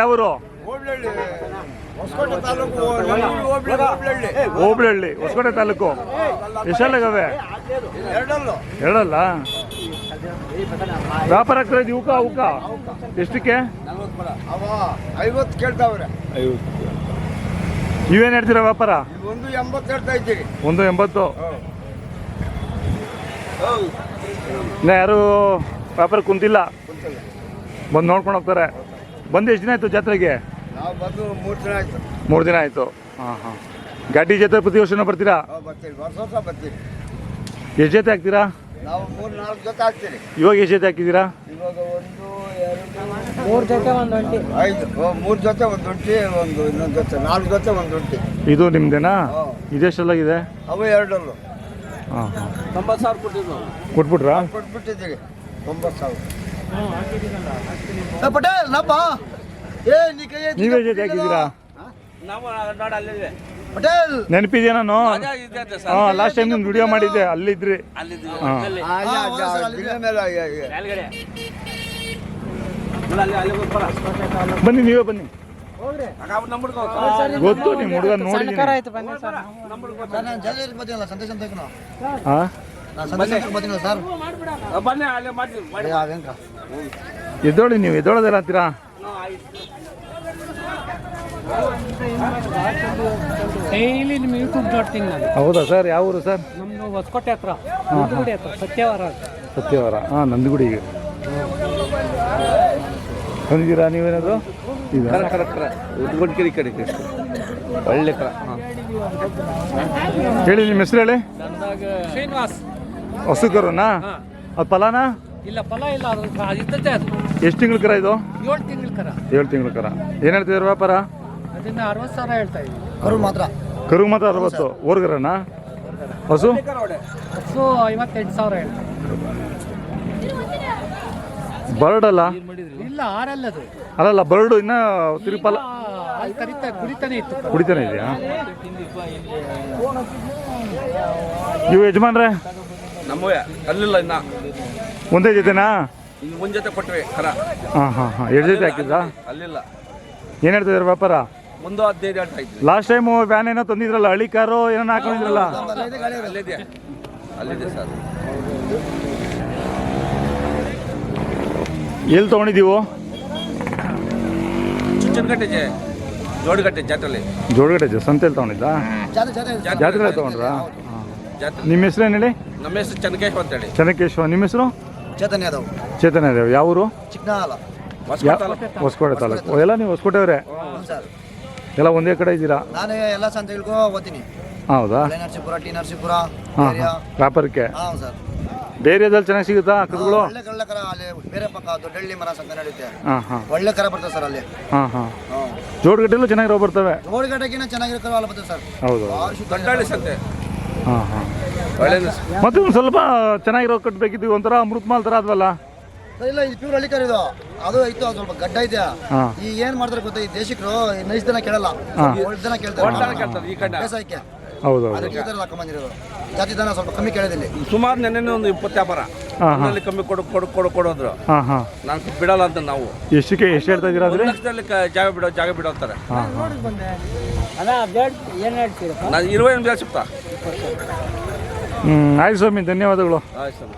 ಯಾವರು? ಹೋಬಳಹಳ್ಳಿ, ಹೊಸಕೋಟೆ ತಾಲೂಕು. ಎಷ್ಟಲ್ಲಗವೆ? ಎರಡಲ್ಲ. ವ್ಯಾಪಾರ ಆಗ್ತದೆ ಇವಕ್ಕ ಎಷ್ಟಕ್ಕೆ? 50 ಕೇಳ್ತಾವ್ರೆ. 50. ನೀವೇನು ಹೇಳ್ತೀರಾ ವ್ಯಾಪಾರ? 180 ಹೇಳ್ತಾ ಇದ್ದೀರಿ. 180. ಇನ್ನು ಯಾರು ವ್ಯಾಪಾರ ಕುಂತಿಲ್ಲ, ಬಂದು ನೋಡ್ಕೊಂಡು ಹೋಗ್ತಾರೆ. ಬಂದು ಎಷ್ಟು ದಿನ ಆಯಿತು ಜಾತ್ರೆಗೆ? ನಾವು ಬಂದು 3 ದಿನ ಆಯಿತು. 3 ದಿನ ಆಯಿತು. ಹಾಂ. ಗಾಡಿ ಜೊತೆ ಪ್ರತಿ ವರ್ಷನೂ ಬರ್ತೀರಾ? ಬರ್ತೀವಿ, ವರ್ಷ ಬರ್ತೀವಿ. ಎಷ್ಟು ಜೊತೆ ಹಾಕ್ತೀರಾ? ನಾವು 3-4 ಜೊತೆ ಹಾಕ್ತೀರಿ. ಇವಾಗ ಎಷ್ಟು ಜೊತೆ ಹಾಕಿದ್ದೀರಾ? ಇವಾಗ 3 ಜೊತೆ ಒಂದು ಒಂಟಿ. 3 ಜೊತೆ ಒಂದು ಒಂಟಿ, ಇನ್ನೊಂದು ಜೊತೆ 4 ಜೊತೆ ಒಂದು ಒಂಟಿ. ಇದು ನಿಮ್ದೇನಾ? ಇದೆಷ್ಟೆಲ್ಲಾಗಿದೆ? ಅವು 2. ಹಾಂ. 90,000 ಕೊಟ್ಟಿದ್ದು. ಕೊಟ್ಬಿಟ್ರಾ? ಕೊಟ್ಬಿಟ್ಟಿದ್ದೀರಿ 90,000. ಪಟೇಲ್ ನಪ್ಪ ನೀವೇ ಜೊತೆ ಹಾಕಿದ್ದೀರಾ? ಪಟೇಲ್ ನೆನಪಿದ್ಯಾ? ನಾನು ಲಾಸ್ಟ್ ಟೈಮ್ ನಿಮ್ದು ವಿಡಿಯೋ ಮಾಡಿದ್ದೆ, ಅಲ್ಲಿದ್ರಿ. ಬನ್ನಿ, ನೀವೇ ಬನ್ನಿ. ಗೊತ್ತು ನಿಮ್ಮ ಹುಡುಗ ನೋಡಿ. ಎದ್ದೋಳಿ, ನೀವು ಎದ್ದೋಳೋದೆಲ್ಲ ಅಂತೀರಾ? ಡೈಲಿ ನಿಮ್ಮ ಯೂಟ್ಯೂಬ್ ನೋಡ್ತೀನಿ ನಾನು. ಹೌದಾ ಸರ್? ಯಾವ ಊರು ಸರ್? ನಮ್ಮದು ಹೊಸಕೋಟೆ ಹತ್ರ, ನಂದಗುಡಿ ಹತ್ರ, ಸತ್ಯವಾರ. ಹಾಂ, ನಂದಗುಡಿಗೆ ಬಂದಿದ್ದೀರಾ ನೀವೇನಾದ್ರು? ಒಳ್ಳೆ ಹೇಳಿ, ನಿಮ್ಮ ಹೆಸರು ಹೇಳಿ. ಶ್ರೀನಿವಾಸ್. ಹೊಸಕರುನಾ? ಅದು ಫಲಾನಾ? ಇಲ್ಲ, ಫಲ ಇಲ್ಲ, ಅದು ಇದ್ದದ್ದೇ. ಅದು ಎಷ್ಟು ತಿಂಗಳ ಕರ ಇದು? 7 ತಿಂಗಳ ಕರ. 7 ತಿಂಗಳ ಕರ. ಏನು ಹೇಳ್ತಿದ್ದಾರೆ ವ್ಯಾಪಾರ? ಅದನ್ನ 60,000 ಹೇಳ್ತಾ ಇದ್ದೀವಿ. ಕರು ಮಾತ್ರ 60. ಓರ್ಗರನಾ? ಹಸು 58,000 ಹೇಳ್ತಾ. ಬರ್ಡ್ ಅಲ್ಲ? ಇಲ್ಲ, ಆರಲ್ಲದು. ಅಲ್ಲಲ್ಲ, ಬರ್ಡು ಇನ್ನ ತಿರುಪಲ ಕುಡಿತಾನೆ ಇತ್ತು. ಕುಡಿತಾನೆ ಇದೆಯಾ? ಇವು ಯಜಮಾನ್ರೆ ನಮ್ಮವೇ ಅಲ್ಲಿಲ್ಲ, ಇನ್ನ ಒಂದೇ ಜೊತೆನಾ? ಮುಂದ್ ಜೊತೆ ಕೊಟ್ಟವೆ ಕರ. ಹಾಂ. ಎರಡು ಜೊತೆ ಹಾಕಿದ್ರಾ? ಅಲ್ಲಿಲ್ಲ. ಏನು ಹೇಳ್ತಿದ್ದಾರೆ ವ್ಯಾಪಾರ? 15 ಹೇಳ್ತಾ ಇದ್ವಿ. ಲಾಸ್ಟ್ ಟೈಮ್ ವ್ಯಾನ್ ಏನೋ ತಂದಿದ್ರಲ್ಲ, ಹಳ್ಳಿ ಕಾರು ಏನೋ ಹಾಕೊಂಡಿದ್ರಲ್ಲ? ಅಲ್ಲಿದೆ ಸರ್. ಎಲ್ಲಿ ತೊಗೊಂಡಿದ್ದೀವು? ಚುಚ್ಚನಕಟ್ಟೆ, ಜೋಡಗಟ್ಟೆ ಜೋಡಗಟ್ಟೆ ಸಂತೆಯಲ್ಲಿ ತೊಗೊಂಡಿದ್ದಾ? ಜಾತ್ರೆ ತೊಗೊಂಡ್ರಾ? ನಿಮ್ಮ ಹೆಸರು ಏನು ಹೇಳಿ? ನಮ್ಮ ಹೆಸರು ಚನ್ನಕೇಶ್ವ ಅಂತ ಹೇಳಿ. ಚನ್ನಕೇಶ್ವ. ನಿಮ್ಮ ಹೆಸರು? ಚೇತನ್ ಯಾದವ್. ಯಾವ ಊರು? ಚಿಕ್ಕನಾಲ, ಹೊಸಕೋಟೆ ತಾಲೂಕು. ಎಲ್ಲ ನೀವು ಹೊಸಕೋಟೆಯವರೇ? ಎಲ್ಲ ಒಂದೇ ಕಡೆ ಇದ್ದೀರಾ? ನಾನು ಎಲ್ಲ ಸಂತೆಗಳಿಗೂ ಹೋಗ್ತೀನಿ. ಹೌದಾ? ನರಸೀಪುರ, ಟಿ ನರಸೀಪುರ. ವ್ಯಾಪಾರಕ್ಕೆ? ಹಾಂ ಸರ್. ಬೇರೆ ಏರಿಯಾದಲ್ಲಿ ಚೆನ್ನಾಗಿ ಸಿಗುತ್ತಾ ಕರುಗಳು? ಒಳ್ಳೆ ಕರ ಅಲ್ಲಿ ಬೇರೆ ಪಕ್ಕ ದೊಡ್ಡಹಳ್ಳಿ ಮರ ಸಂತೆ ನಡೆಯುತ್ತೆ. ಹಾಂ. ಒಳ್ಳೆ ಕರ ಬರ್ತದೆ ಸರ್ ಅಲ್ಲಿ. ಹಾಂ. ಜೋಡಗಟ್ಟೆಲ್ಲೂ ಚೆನ್ನಾಗಿರೋ ಬರ್ತವೆ? ಜೋಡಗಟ್ಟೆಗಿನ ಚೆನ್ನಾಗಿರೋ ಕರ ಬರ್ತದೆ ಸರ್. ಹೌದು. ದೊಡ್ಡಹಳ್ಳಿ ಸಂತೆ. ಹಾಂ. ಮತ್ತೆ ಒಂದು ಸ್ವಲ್ಪ ಚೆನ್ನಾಗಿರೋ ಕಟ್ಟಬೇಕಿದ್ದು, ಒಂಥರ ಅಮೃತ ಮಾಲ್ ಥರ ಆದ್ವಲ್ಲ? ಇಲ್ಲ, ಇದು ಪ್ಯೂರ್ ಹಳ್ಳಿ ಕರ ಇದು. ಅದು ಇತ್ತು, ಅದು ಸ್ವಲ್ಪ ಗಡ್ಡ ಇದೆ. ಈಗ ಏನ್ ಮಾಡ್ತಾರೆ ಗೊತ್ತಾ, ಈ ದೇಶಿಕರು ನೈಸ್ ದನ ಕೇಳಲ್ಲ, ಒಳ್ಳೆ ದನ ಕೇಳ್ತಾರೆ ಬೇಸಾಯಕ್ಕೆ. ಹೌದು. ಅದಕ್ಕೆ ಹಾಕೊಂಡ್ಬಂದಿರೋದು. ಜಾತಿ ದನ ಸ್ವಲ್ಪ ಕಮ್ಮಿ ಕೇಳೋದಿಲ್ಲ. ಸುಮಾರು ನೆನ್ನೆ ಒಂದು 20 ವ್ಯಾಪಾರ ಕಮ್ಮಿ ಕೊಡೋದ್ರು. ನಾನು ಬಿಡಲ್ಲ ಅಂತ. ನಾವು ಎಷ್ಟು ಹೇಳ್ತಾ ಇದ್ದೀರಾ? 1 ಲಕ್ಷದಲ್ಲಿ ಜಾಗ ಬಿಡೋ ಅಂತಾರೆ. ನಾನು 20 ಸಿಗ್ತಾ. ಆಯ್ತು ಸ್ವಾಮಿ, ಧನ್ಯವಾದಗಳು. ಆಯ್ತು ಸ್ವಾಮಿ.